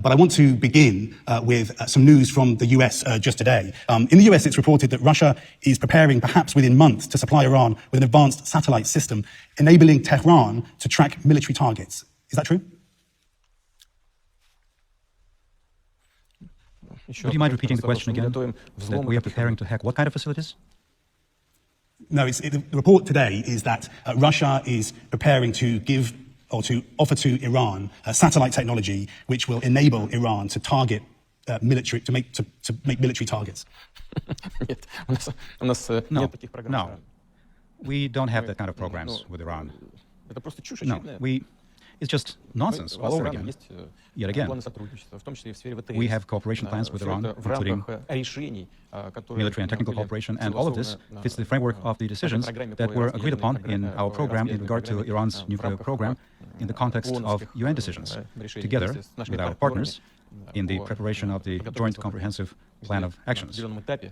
But I want to begin with some news from the US just today. In the US, it's reported that Russia is preparing, perhaps within months, to supply Iran with an advanced satellite system, enabling Tehran to track military targets. Is that true? Would you mind repeating the question again? That we are preparing to hack what kind of facilities? No, the report today is that Russia is preparing to give or to offer to Iran satellite technology which will enable Iran to target military, to make military targets. No, we don't have that kind of programs with Iran. No, it's just nonsense all over again. Yet again, we have cooperation plans with Iran, including military and technical cooperation, and all of this fits the framework of the decisions that were agreed upon in our program in regard to Iran's nuclear program in the context of UN decisions, together with our partners in the preparation of the Joint Comprehensive Plan of Actions,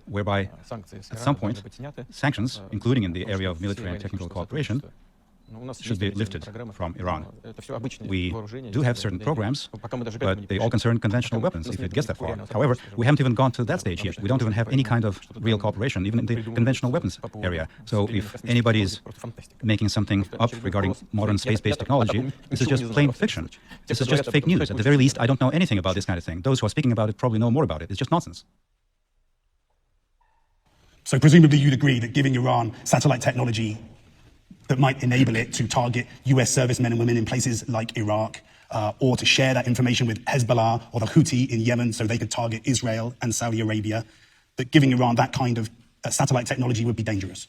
whereby at some point sanctions, including in the area of military and technical cooperation, should be lifted from Iran. We do have certain programs, but they all concern conventional weapons, if it gets that far. However, we haven't even gone to that stage yet. We don't even have any kind of real cooperation, even in the conventional weapons area. So if anybody is making something up regarding modern space-based technology, this is just plain fiction. This is just fake news. At the very least, I don't know anything about this kind of thing. Those who are speaking about it probably know more about it. It's just nonsense. So presumably you'd agree that giving Iran satellite technology that might enable it to target US servicemen and women in places like Iraq, or to share that information with Hezbollah or the Houthi in Yemen so they could target Israel and Saudi Arabia, that giving Iran that kind of satellite technology would be dangerous?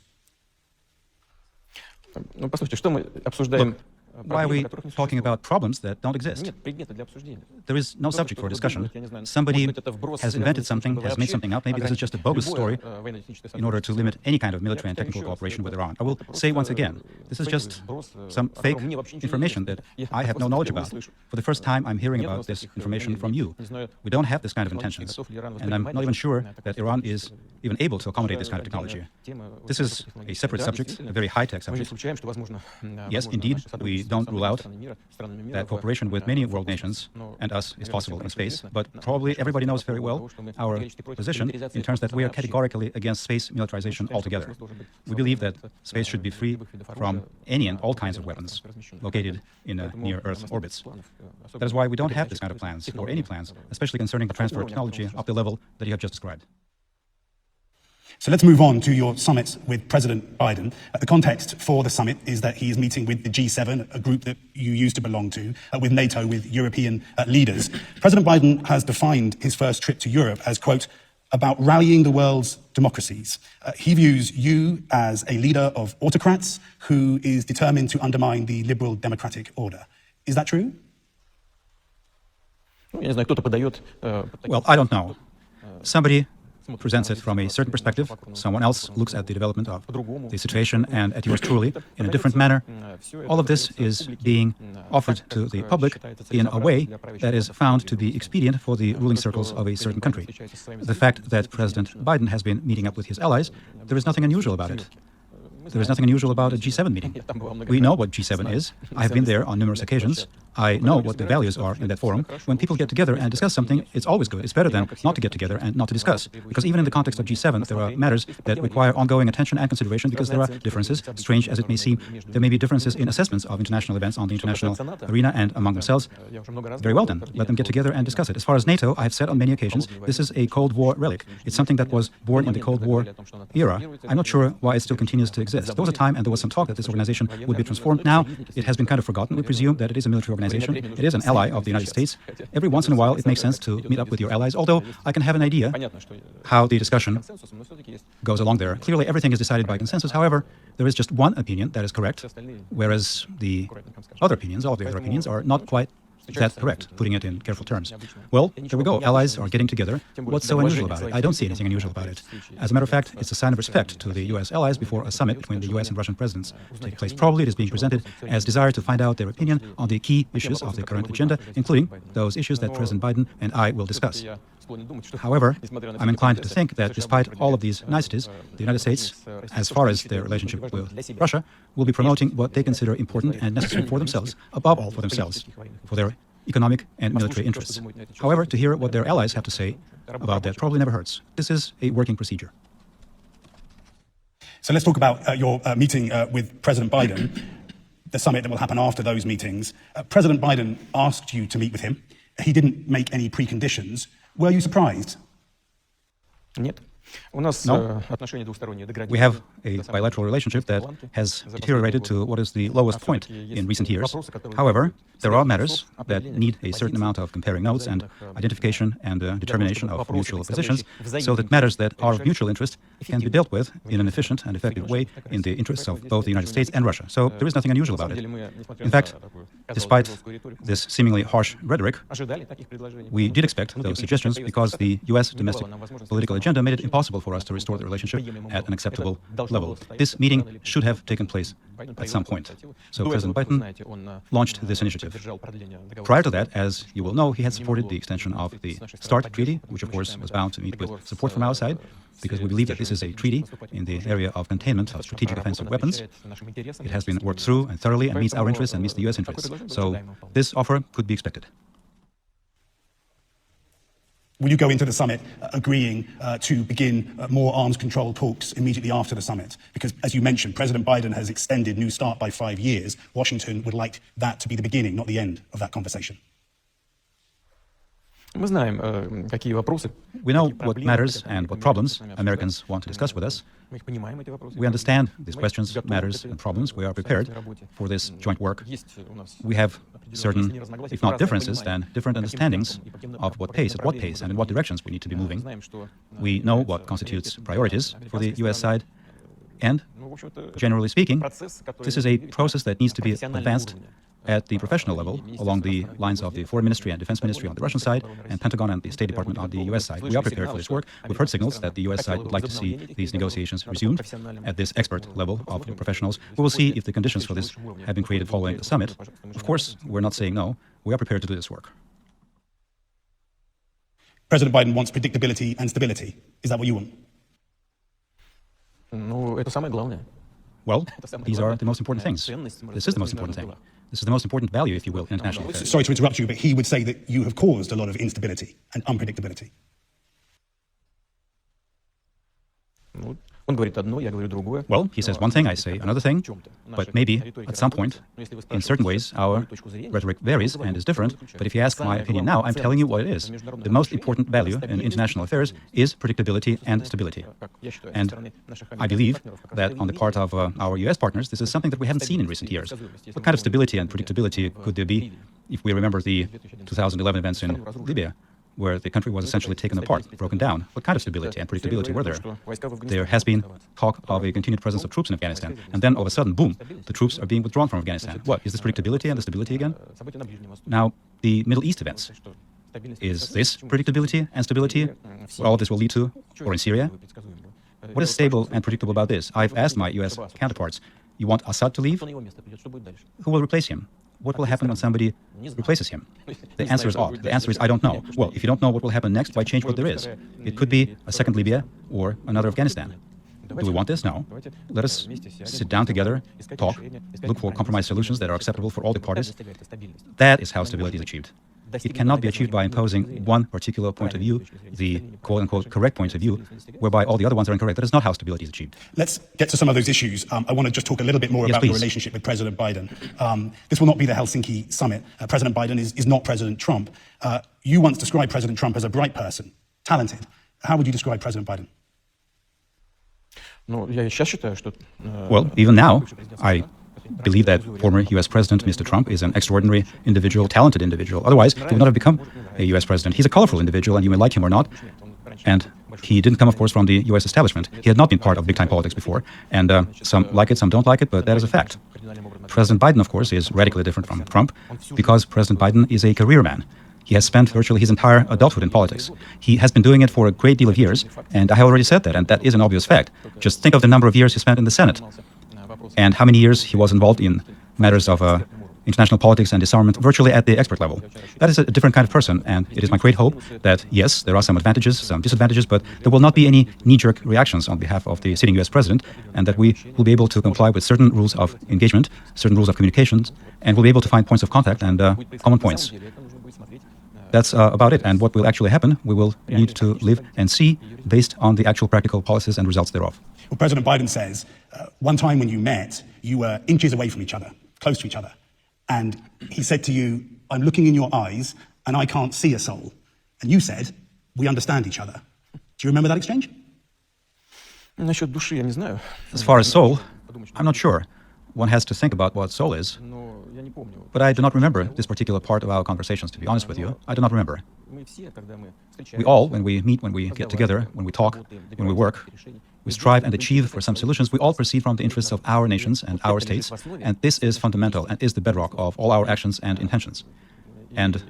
Look, why are we talking about problems that don't exist? There is no subject for discussion. Somebody has invented something, has made something up. Maybe this is just a bogus story in order to limit any kind of military and technical cooperation with Iran. I will say once again, this is just some fake information that I have no knowledge about. For the first time, I'm hearing about this information from you. We don't have this kind of intentions, and I'm not even sure that Iran is even able to accommodate this kind of technology. This is a separate subject, a very high-tech subject. Yes, indeed, we don't rule out that cooperation with many world nations and us is possible in space, but probably everybody knows very well our position in terms that we are categorically against space militarization altogether. We believe that space should be free from any and all kinds of weapons located in near-Earth orbits. That is why we don't have this kind of plans, or any plans, especially concerning the transfer of technology up the level that you have just described. So let's move on to your summit with President Biden. The context for the summit is that he is meeting with the G7, a group that you used to belong to, with NATO, with European leaders. President Biden has defined his first trip to Europe as, quote, about rallying the world's democracies. He views you as a leader of autocrats who is determined to undermine the liberal democratic order. Is that true? Well, I don't know. Somebody presents it from a certain perspective. Someone else looks at the development of the situation and at yours truly in a different manner. All of this is being offered to the public in a way that is found to be expedient for the ruling circles of a certain country. The fact that President Biden has been meeting up with his allies, there is nothing unusual about it. There is nothing unusual about a G7 meeting. We know what G7 is. I have been there on numerous occasions. I know what the values are in that forum. When people get together and discuss something, it's always good. It's better than not to get together and not to discuss. Because even in the context of G7, there are matters that require ongoing attention and consideration because there are differences, strange as it may seem. There may be differences in assessments of international events on the international arena and among themselves. Very well then, let them get together and discuss it. As far as NATO, I have said on many occasions, this is a Cold War relic. It's something that was born in the Cold War era. I'm not sure why it still continues to exist. There was a time and there was some talk that this organization would be transformed. Now, it has been kind of forgotten. We presume that it is a military organization. It is an ally of the United States. Every once in a while, it makes sense to meet up with your allies, although I can have an idea how the discussion goes along there. Clearly, everything is decided by consensus. However, there is just one opinion that is correct, whereas the other opinions, all of the other opinions, are not quite that correct, putting it in careful terms. Well, there we go. Allies are getting together. What's so unusual about it? I don't see anything unusual about it. As a matter of fact, it's a sign of respect to the U.S. allies before a summit between the U.S. and Russian presidents to take place. Probably it is being presented as desire to find out their opinion on the key issues of the current agenda, including those issues that President Biden and I will discuss. However, I'm inclined to think that despite all of these niceties, the United States, as far as their relationship with Russia, will be promoting what they consider important and necessary for themselves, above all for themselves, for their economic and military interests. However, to hear what their allies have to say about that probably never hurts. This is a working procedure. So let's talk about your meeting with President Biden, the summit that will happen after those meetings. President Biden asked you to meet with him. He didn't make any preconditions. Were you surprised? No. We have a bilateral relationship that has deteriorated to what is the lowest point in recent years. However, there are matters that need a certain amount of comparing notes and identification and determination of mutual positions, so that matters that are of mutual interest can be dealt with in an efficient and effective way in the interests of both the United States and Russia. So there is nothing unusual about it. In fact, despite this seemingly harsh rhetoric, we did expect those suggestions because the U.S. domestic political agenda made it impossible for us to restore the relationship at an acceptable level. This meeting should have taken place at some point. So President Biden launched this initiative. Prior to that, as you will know, he had supported the extension of the START treaty, which of course was bound to meet with support from our side, because we believe that this is a treaty in the area of containment of strategic offensive weapons. It has been worked through and thoroughly and meets our interests and meets the U.S. interests. So this offer could be expected. Will you go into the summit agreeing to begin more arms control talks immediately after the summit? Because, as you mentioned, President Biden has extended New START by 5 years. Washington would like that to be the beginning, not the end of that conversation. We know what matters and what problems Americans want to discuss with us. We understand these questions, matters, and problems. We are prepared for this joint work. We have certain, if not differences, then different understandings of what pace, at what pace, and in what directions we need to be moving. We know what constitutes priorities for the U.S. side. And, generally speaking, this is a process that needs to be advanced at the professional level, along the lines of the Foreign Ministry and Defense Ministry on the Russian side, and Pentagon and the State Department on the U.S. side. We are prepared for this work. We've heard signals that the U.S. side would like to see these negotiations resumed at this expert level of professionals. We will see if the conditions for this have been created following the summit. Of course, we're not saying no. We are prepared to do this work. President Biden wants predictability and stability. Is that what you want? Well, these are the most important things. This is the most important thing. This is the most important value, if you will, in international affairs. Sorry to interrupt you, but he would say that you have caused a lot of instability and unpredictability. Well, he says one thing, I say another thing, but maybe at some point, in certain ways, our rhetoric varies and is different. But if you ask my opinion now, I'm telling you what it is. The most important value in international affairs is predictability and stability. And I believe that on the part of our U.S. partners, this is something that we haven't seen in recent years. What kind of stability and predictability could there be if we remember the 2011 events in Libya, where the country was essentially taken apart, broken down? What kind of stability and predictability were there? There has been talk of a continued presence of troops in Afghanistan, and then all of a sudden, boom, the troops are being withdrawn from Afghanistan. What, is this predictability and stability again? Now, the Middle East events. Is this predictability and stability what all of this will lead to? Or in Syria? What is stable and predictable about this? I've asked my U.S. counterparts, you want Assad to leave? Who will replace him? What will happen when somebody replaces him? The answer is odd. The answer is, I don't know. Well, if you don't know what will happen next, why change what there is? It could be a second Libya or another Afghanistan. Do we want this? No. Let us sit down together, talk, look for compromise solutions that are acceptable for all the parties. That is how stability is achieved. It cannot be achieved by imposing one particular point of view, the quote-unquote correct point of view, whereby all the other ones are incorrect. That is not how stability is achieved. Let's get to some of those issues. I want to just talk a little bit more about your relationship with President Biden. This will not be the Helsinki summit. President Biden is not President Trump. You once described President Trump as a bright person, talented. How would you describe President Biden? Well, even now, I believe that former U.S. President Mr. Trump is an extraordinary individual, talented individual. Otherwise, he would not have become a U.S. president. He's a colorful individual, and you may like him or not. And he didn't come, of course, from the U.S. establishment. He had not been part of big-time politics before. And some like it, some don't like it, but that is a fact. President Biden, of course, is radically different from Trump because President Biden is a career man. He has spent virtually his entire adulthood in politics. He has been doing it for a great deal of years, and I have already said that, and that is an obvious fact. Just think of the number of years he spent in the Senate, and how many years he was involved in matters of international politics and disarmament, virtually at the expert level. That is a different kind of person, and it is my great hope that, yes, there are some advantages, some disadvantages, but there will not be any knee-jerk reactions on behalf of the sitting U.S. president, and that we will be able to comply with certain rules of engagement, certain rules of communications, and we'll be able to find points of contact and common points. That's about it. And what will actually happen, we will need to live and see based on the actual practical policies and results thereof. Well, President Biden says one time when you met, you were inches away from each other, close to each other. And he said to you, I'm looking in your eyes and I can't see a soul. And you said, we understand each other. Do you remember that exchange? As far as soul, I'm not sure. One has to think about what soul is. But I do not remember this particular part of our conversations, to be honest with you. I do not remember. We all, when we meet, when we get together, when we talk, when we work, we strive and achieve for some solutions. We all proceed from the interests of our nations and our states, and this is fundamental and is the bedrock of all our actions and intentions. And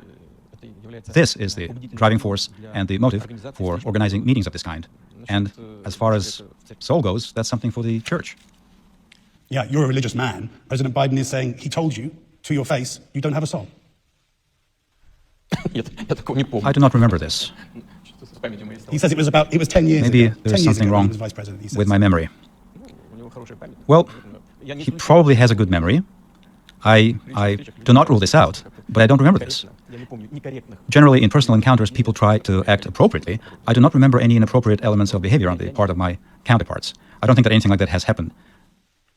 this is the driving force and the motive for organizing meetings of this kind. And as far as soul goes, that's something for the church. Yeah, you're a religious man. President Biden is saying he told you to your face you don't have a soul. I do not remember this. He says it was 10 years Maybe ago. there's something wrong Vice President, he says. with my memory. Well, he probably has a good memory. I do not rule this out, but I don't remember this. Generally, in personal encounters, people try to act appropriately. I do not remember any inappropriate elements of behavior on the part of my counterparts. I don't think that anything like that has happened.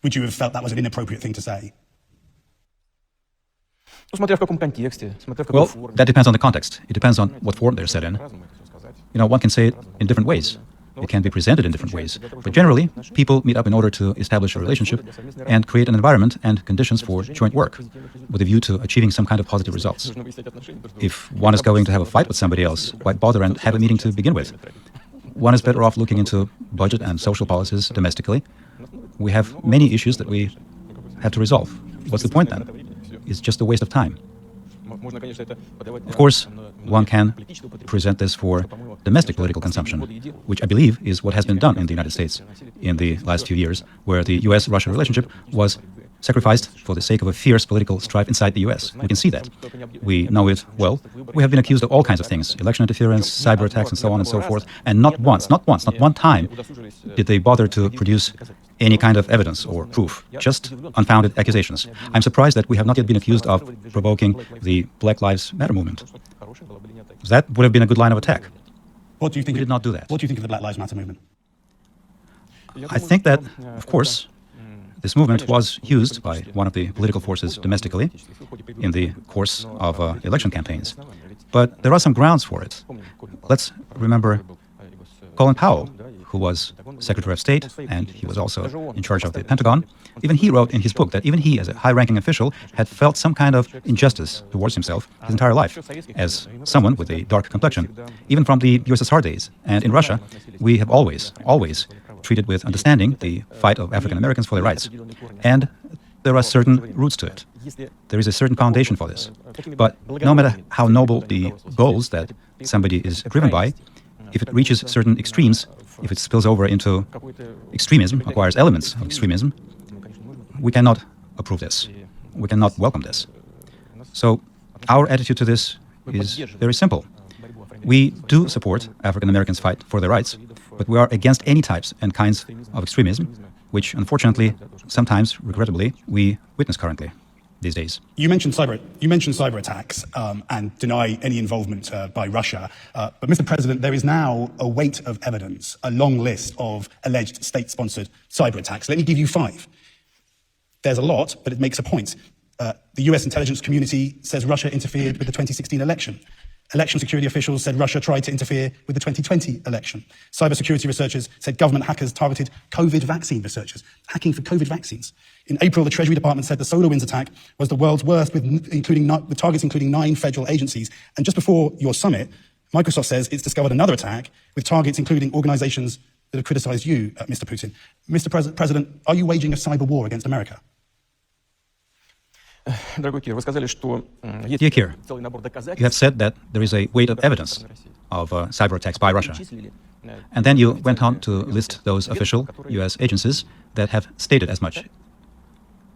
Would you have felt that was an inappropriate thing to say? Well, that depends on the context. It depends on what form they're said in. You know, one can say it in different ways. It can be presented in different ways. But generally, people meet up in order to establish a relationship and create an environment and conditions for joint work with a view to achieving some kind of positive results. If one is going to have a fight with somebody else, why bother and have a meeting to begin with? One is better off looking into budget and social policies domestically. We have many issues that we have to resolve. What's the point then? It's just a waste of time. Of course, one can present this for domestic political consumption, which I believe is what has been done in the United States in the last few years, where the US-Russia relationship was sacrificed for the sake of a fierce political strife inside the US. We can see that. We know it well. We have been accused of all kinds of things, election interference, cyber attacks, and so on and so forth. And not one time did they bother to produce any kind of evidence or proof, just unfounded accusations. I'm surprised that we have not yet been accused of provoking the Black Lives Matter movement. That would have been a good line of attack. What do you think? We did not do that. What do you think of the Black Lives Matter movement? I think that, of course, this movement was used by one of the political forces domestically in the course of election campaigns. But there are some grounds for it. Let's remember Colin Powell, who was Secretary of State, and he was also in charge of the Pentagon. Even he wrote in his book that even he, as a high-ranking official, had felt some kind of injustice towards himself his entire life, as someone with a dark complexion, even from the USSR days. And in Russia, we have always treated with understanding the fight of African Americans for their rights. And there are certain roots to it. There is a certain foundation for this. But no matter how noble the goals that somebody is driven by, if it reaches certain extremes, if it spills over into extremism, acquires elements of extremism, we cannot approve this. We cannot welcome this. So our attitude to this is very simple. We do support African Americans' fight for their rights, but we are against any types and kinds of extremism, which unfortunately, sometimes, regrettably, we witness currently these days. You mentioned cyber attacks and deny any involvement by Russia. But Mr. President, there is now a weight of evidence, a long list of alleged state-sponsored cyber attacks. Let me give you 5. There's a lot, but it makes a point. The US intelligence community says Russia interfered with the 2016 election. Election security officials said Russia tried to interfere with the 2020 election. Cybersecurity researchers said government hackers targeted COVID vaccine researchers, hacking for COVID vaccines. In April, the Treasury Department said the SolarWinds attack was the world's worst, with targets including 9 federal agencies. And just before your summit, Microsoft says it's discovered another attack with targets including organizations that have criticized you, Mr. Putin. Mr. President, are you waging a cyber war against America? Dear Keir, you have said that there is a weight of evidence of cyber attacks by Russia. And then you went on to list those official US agencies that have stated as much.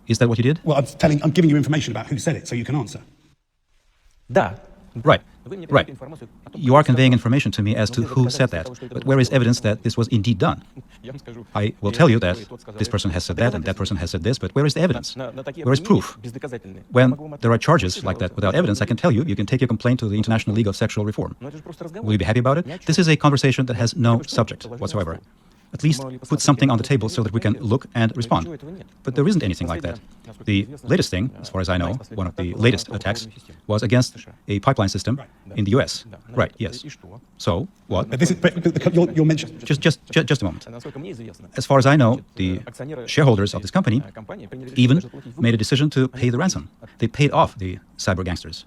Is that what you did? Well, I'm giving you information about who said it, so you can answer. Right, right. You are conveying information to me as to who said that, but where is evidence that this was indeed done? I will tell you that this person has said that and that person has said this, but where is the evidence? Where is proof? When there are charges like that without evidence, I can tell you, you can take your complaint to the International League of Sexual Reform. Will you be happy about it? This is a conversation that has no subject whatsoever. At least put something on the table so that we can look and respond. But there isn't anything like that. The latest thing, as far as I know, one of the latest attacks was against a pipeline system in the US. Right, yes. So, what? But you're mentioning... Just a moment. As far as I know, the shareholders of this company even made a decision to pay the ransom. They paid off the cyber gangsters.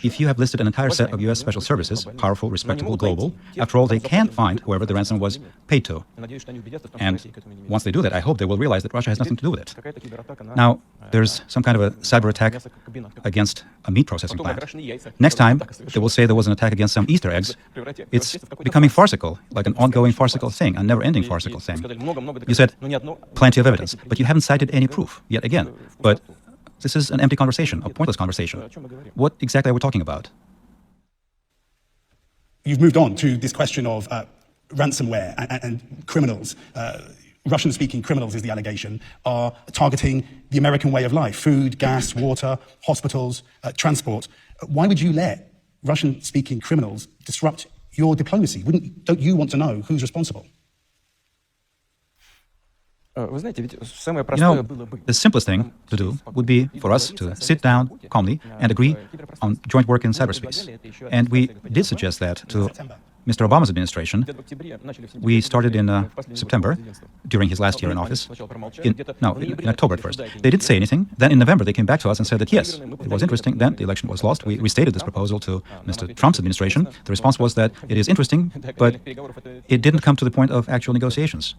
If you have listed an entire set of US special services, powerful, respectable, global, after all, they can find whoever the ransom was paid to. And once they do that, I hope they will realize that Russia has nothing to do with it. Now, there's some kind of a cyber attack against a meat processing plant. Next time, they will say there was an attack against some Easter eggs. It's becoming farcical, like an ongoing farcical thing, a never-ending farcical thing. You said plenty of evidence, but you haven't cited any proof yet again. But this is an empty conversation, a pointless conversation. What exactly are we talking about? You've moved on to this question of ransomware and criminals. Russian-speaking criminals, is the allegation, are targeting the American way of life: food, gas, water, hospitals, transport. Why would you let Russian-speaking criminals disrupt your diplomacy? Don't you want to know who's responsible? You know, the simplest thing to do would be for us to sit down calmly and agree on joint work in cyberspace. And we did suggest that to Mr. Obama's administration. We started in September, during his last year in office. In October at first. They didn't say anything. Then in November, they came back to us and said that, yes, it was interesting. Then the election was lost. We restated this proposal to Mr. Trump's administration. The response was that it is interesting, but it didn't come to the point of actual negotiations.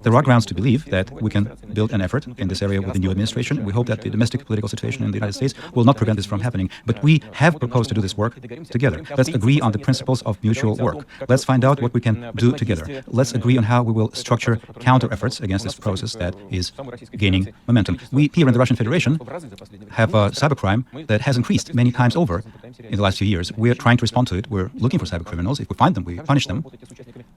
There are grounds to believe that we can build an effort in this area with the new administration. We hope that the domestic political situation in the United States will not prevent this from happening. But we have proposed to do this work together. Let's agree on the principles of mutual work. Let's find out what we can do together. Let's agree on how we will structure counter-efforts against this process that is gaining momentum. We here in the Russian Federation have a cybercrime that has increased many times over in the last few years. We're trying to respond to it. We're looking for cyber criminals. If we find them, we punish them.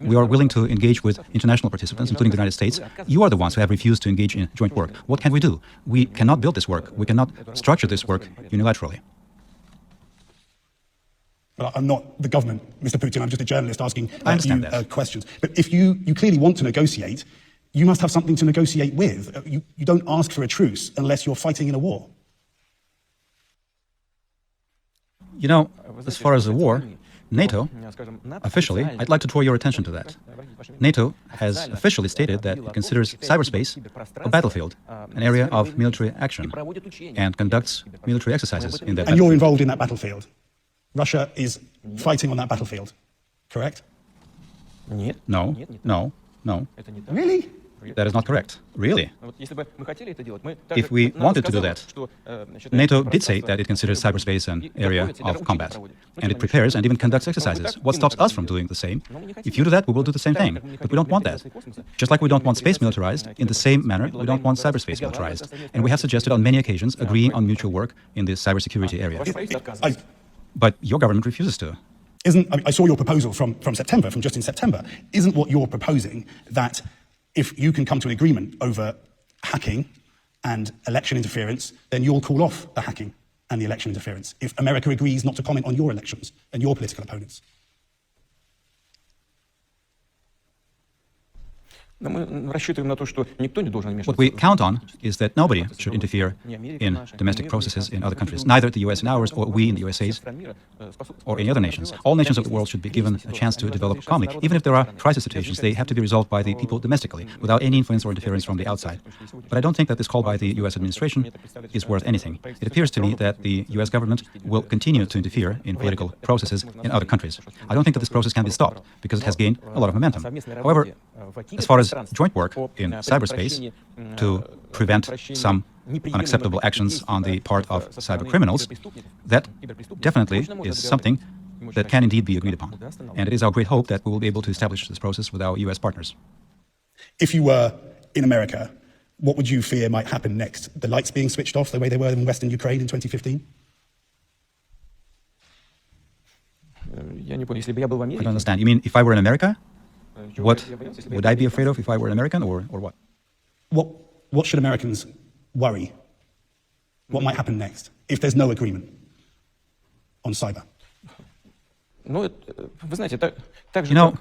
We are willing to engage with international participants, including the United States. You are the ones who have refused to engage in joint work. What can we do? We cannot build this work. We cannot structure this work unilaterally. Well, I'm not the government, Mr. Putin. I'm just a journalist asking you questions. But if you clearly want to negotiate, you must have something to negotiate with. You don't ask for a truce unless you're fighting in a war. You know, as far as the war, NATO, officially, I'd like to draw your attention to that. NATO has officially stated that it considers cyberspace a battlefield, an area of military action, and conducts military exercises in that And you're involved in that battlefield. Russia is fighting on that battlefield, correct? No. Really? That is not correct. Really? If we wanted to do that, NATO did say that it considers cyberspace an area of combat, and it prepares and even conducts exercises. What stops us from doing the same? If you do that, we will do the same thing. But we don't want that. Just like we don't want space militarized, in the same manner, we don't want cyberspace militarized. And we have suggested on many occasions agreeing on mutual work in the cybersecurity area. But your government refuses to. I saw your proposal from September, from just in September. Isn't what you're proposing that if you can come to an agreement over hacking and election interference, then you'll call off the hacking and the election interference if America agrees not to comment on your elections and your political opponents? What we count on is that nobody should interfere in domestic processes in other countries, neither the US in ours or we in the USA's or any other nations. All nations of the world should be given a chance to develop calmly. Even if there are crisis situations, they have to be resolved by the people domestically, without any influence or interference from the outside. But I don't think that this call by the US administration is worth anything. It appears to me that the US government will continue to interfere in political processes in other countries. I don't think that this process can be stopped, because it has gained a lot of momentum. However, as far as joint work in cyberspace to prevent some unacceptable actions on the part of cyber criminals, that definitely is something that can indeed be agreed upon. And it is our great hope that we will be able to establish this process with our US partners. If you were in America, what would you fear might happen next? The lights being switched off the way they were in Western Ukraine in 2015? don't understand. You mean if I were in America, what would I be afraid of if I were an American, or what? What should Americans worry? What might happen next if there's no agreement on cyber? You know,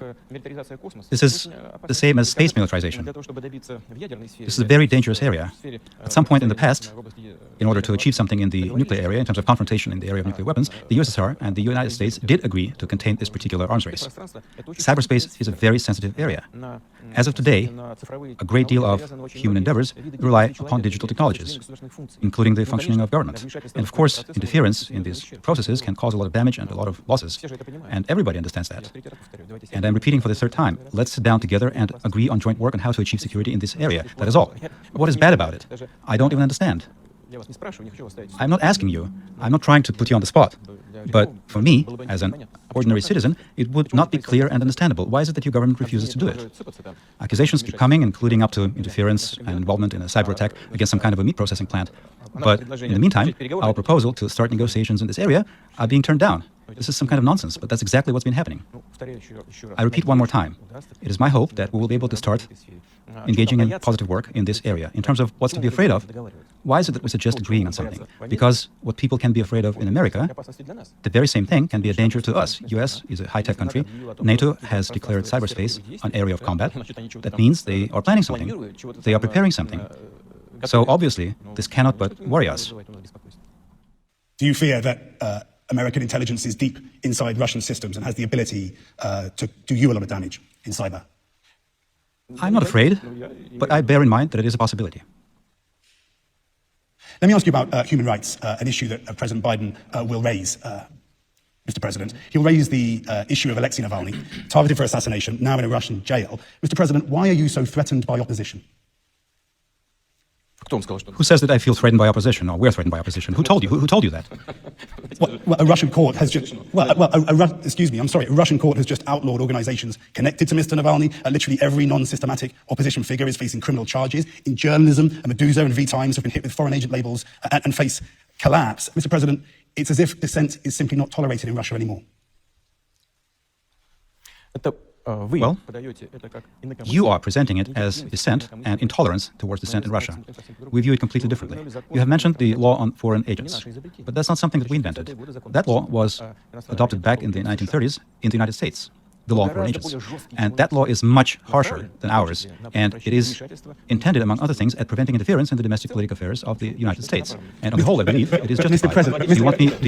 this is the same as space militarization. This is a very dangerous area. At some point in the past, in order to achieve something in the nuclear area, in terms of confrontation in the area of nuclear weapons, the USSR and the United States did agree to contain this particular arms race. Cyberspace is a very sensitive area. As of today, a great deal of human endeavors rely upon digital technologies, including the functioning of government. And of course, interference in these processes can cause a lot of damage and a lot of losses. And everybody understands that. And I'm repeating for the third time, let's sit down together and agree on joint work on how to achieve security in this area. That is all. What is bad about it? I don't even understand. I'm not asking you. I'm not trying to put you on the spot. But for me, as an ordinary citizen, it would not be clear and understandable. Why is it that your government refuses to do it? Accusations keep coming, including up to interference and involvement in a cyber attack against some kind of a meat processing plant. But in the meantime, our proposal to start negotiations in this area are being turned down. This is some kind of nonsense, but that's exactly what's been happening. I repeat one more time. It is my hope that we will be able to start engaging in positive work in this area. In terms of what's to be afraid of, why is it that we suggest agreeing on something? Because what people can be afraid of in America, the very same thing can be a danger to us. US is a high-tech country. NATO has declared cyberspace an area of combat. That means they are planning something. They are preparing something. So obviously, this cannot but worry us. Do you fear that American intelligence is deep inside Russian systems and has the ability to do you a lot of damage in cyber? I'm not afraid, but I bear in mind that it is a possibility. Let me ask you about human rights, an issue that President Biden will raise, Mr. President. He'll raise the issue of Alexei Navalny, targeted for assassination, now in a Russian jail. Mr. President, why are you so threatened by opposition? Who says that I feel threatened by opposition, or we're threatened by opposition? Who told you? Who told you that? Well, a Russian court has just, a Russian court has just outlawed organizations connected to Mr. Navalny. Literally every non-systematic opposition figure is facing criminal charges. In journalism, Medusa and V-Times have been hit with foreign agent labels and face collapse. Mr. President, it's as if dissent is simply not tolerated in Russia anymore. Well, you are presenting it as dissent and intolerance towards dissent in Russia. We view it completely differently. You have mentioned the law on foreign agents, but that's not something that we invented. That law was adopted back in the 1930s in the United States, the law on foreign agents. And that law is much harsher than ours, and it is intended, among other things, at preventing interference in the domestic political affairs of the United States. And on the whole, I believe it is justified. Mr. President, do you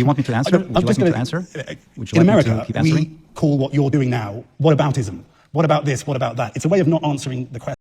want me to answer? Would you like me to answer? Would you in like America, me to keep answering? we call what you're doing now whataboutism. What about this? What about that? It's a way of not answering the question.